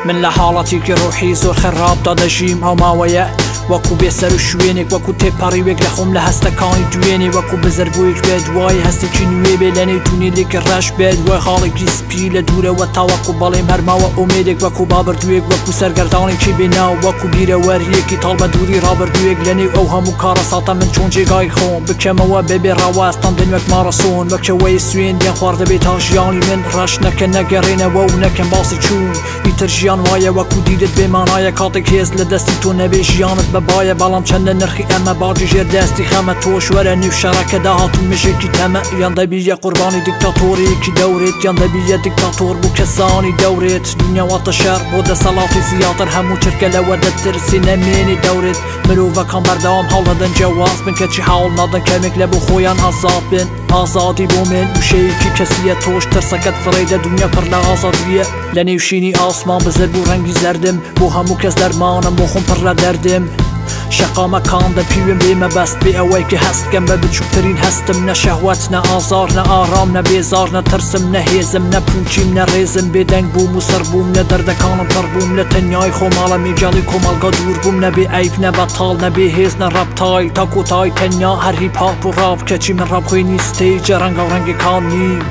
من لحالتي كروحي زور خراب دادەژیم هەماوەیە وەکو بێسەر و شوێنێک وەکو تێپەڕیوێک لە خۆم لە هەستەکانی دوێنێ وەکو بزەربوویەک بێت وای هەستێکی نوێ بێ لە نێو تونێلێکی ڕەش بێت وای خاڵێکی سپی لە دوورەوە تاوەکو بەڵێم هەرماوە ئومێدێک وەکو بابردووێک وەکو سەرگەردانێکی بێناو وەکو بیرەوەریەکی تاڵ بە دووری ڕابردووێک لە نێو ئەو هەموو کارە ساتە من چۆن جێگای خۆم بکەمەوە بێبێ ڕاوەستان دێن وەک مارەسۆن وەکەوەی سوێن دێن خوارد دەبێت تا ژیانی من ڕەش نەکە نەگەڕێنەوە و نەکەم باسی چوون ئیتر ژیان وایە وەکو دیدت بێمانایە کاتێک هێز لە دەستی تۆ نەبێ ژیانت بەبایە بەڵام چەندە نرخی ئەمە باجی ژێر دەستی خەمە تۆش وەرە نێو شەڕەکە داهاتوو مژێکی تەمە یان دەبیە قوربانی دیکتاتۆرێکی دەورێت یان دەبیە دیکتاتۆر بوو کەسانی دەورێت دنیا واتە شەڕ بۆ دەسەڵاتی زیاتر هەموو چرکە لەوە دەترسی نەمێنی دەورێت مرۆڤەکان بەردەوام هەڵ دەدەن جیاواز بن کەچی هەوڵ نادەن کەمێک لە بۆ خۆیان ئازاد بن ئازادی بۆ من وشەیەکی کەسیە تۆش ترسەکەت فڕێدە دنیا پڕ لە ئازادیە لە نێوشینی ئاسمان بزر بوو ڕەنگی زەردم بۆ هەموو کەس دەرمانم بۆ خۆم پڕ لە دەردم شەقامەکان دەپیوێم بێمە بەست بێ ئەوەی کە هەستکەم بە بچووکترین هەستم نە شەهوەت نە ئازار نە ئارام نە بێزار نە ترسم نە هێزم نە پوچیم نە ڕێزم بێدەنگ بووم و سەر بووم نە دەردەکانم پڕ بووم لە تەنیای خۆماڵە میجاڵی کۆمەڵگا دوور بووم نەبێ ئەیب نە بەتاڵ نەبێ هێز نە ڕەبتای تا کۆتای تەنیا هەر هیپاپ و ڕاپ کەچی من ڕابخۆینی ستەیجە ڕەنگە و ڕەنگەکان نیم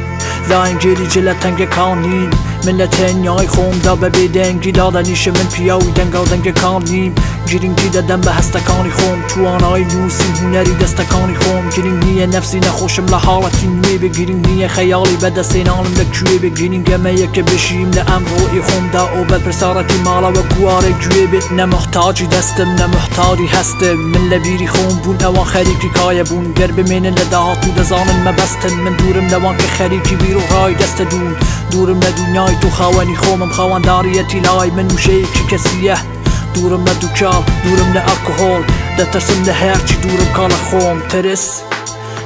لاینگێری جلە تەنگەکان نیم من لە تەنیای خۆمدا بە بێدەنگی دادەنیشە من پیاوی دەنگا و دەنگەکان نیم گرنگی دەدەم بە هەستەکانی خۆم توانای نووسی هونەری دەستەکانی خۆم گرنگ نییە نەفسی نەخۆشم لە حاڵەتی نوێ بێ گرنگ نییە خەیاڵی بەدەستێنانم لەکوێ بێ گرنگەمەیە کە بشیم لە ئەمڕۆی خۆمدا ئەو بە پرسارەتی ماڵەوە گوارێک گوێ بێت نەمحتاجی دەستم نەمحتاجی هەستم من لە بیری خۆم بوون ئەوان خەریکی کایە بوون گەر بمێنن لە داهاتوو دەزانن مەبەستن من دوورم لەوان کە خەریکی بیر و ڕای دەستە دوون دوورم لە دنیای تو خاوەنی خۆمم خاوەنداریەتی لای من وشەیەکی کەسیە دوورم لە دووکاڵ دوورم لە ئەلکۆهۆڵ دەترسم لە هەرچی دوورم کا لە خۆم ترس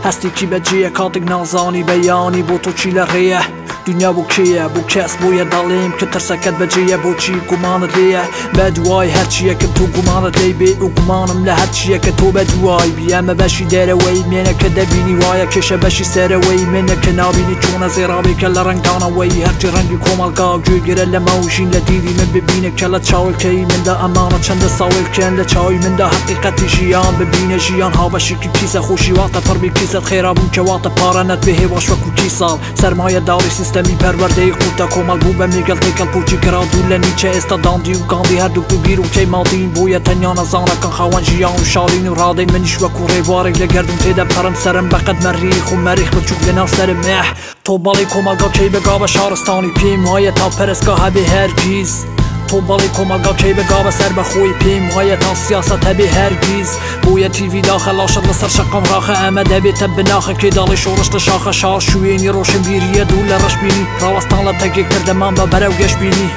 هەستێکی بەجێیە کاتێک نازانی بەیانی بۆ تۆ چی لە ڕێیە دنیا بۆ کێیە بۆ کەس بۆیە دەڵێم کە ترسەکەت بەجێیە بۆچی گومانت لێیە بە دوای هەرچیەکەم تۆ گومانت لێی بێ و گومانم لە هەرچیەکە تۆ بە دوای بیەمە بەشی دەرەوەی منە کە دەبینی وایە کێشە بەشی سەرەوەی منە کە نابینی چۆنە زێڕاوێکە لە ڕنگدانەوەی هەرچی ڕەنگی کۆمەڵگا گوێگرە لە ماوژین لە دیری من ببینە کە لە چاوەکەی مندا ئەمانە چەندە ساوێکەن لە چاوی مندا حقیقەتی ژیان ببینە ژیان هاوبەشێکی پیسە خۆشی واتە پڕبی کیسەت خێرابوون کەواتە پارەنەت بێ هێواش وەکو کی ساڵ سەرمایە داڕی سیستەمی پەروەردەی قوتە کۆمەڵ بوو بە میگەڵ تێکەڵ پوچی کرا دوو لە نیچە ئێستا داندی و گاندی هەردوو تو بیر و کەی ماڵدین بۆیە تەنیا نەزانەکەن خاوەن ژیان و شاڵین و ڕادەین منیش وەکو ڕێبوارێک لە گەردون تێدە پەرم سەرم بەقەد مەریخ و مەریخ بچووک لەناو سەرم مەح تۆ بەڵی کۆمەڵگا کەی بەگا بە شارستانی پێم وایە تا پەرستگا هەبێ هەرگیز تۆ بەڵی کۆمەڵگا کەی بەگا بە سەر بەخۆی پێم وایە تا سیاسەت هەبێ هەرگیز بۆیە تیڤی داخە لاشت لەسەر شەقم ڕاخە ئەمە دەبێتە بناخە کێ داڵی شۆڕش لە شاخە شار شوێنی ڕۆشنبیریە دوو لە ڕەشبینی ڕاوەستان لە تەکێکتر دەمان بە بەرەو گەشتبینی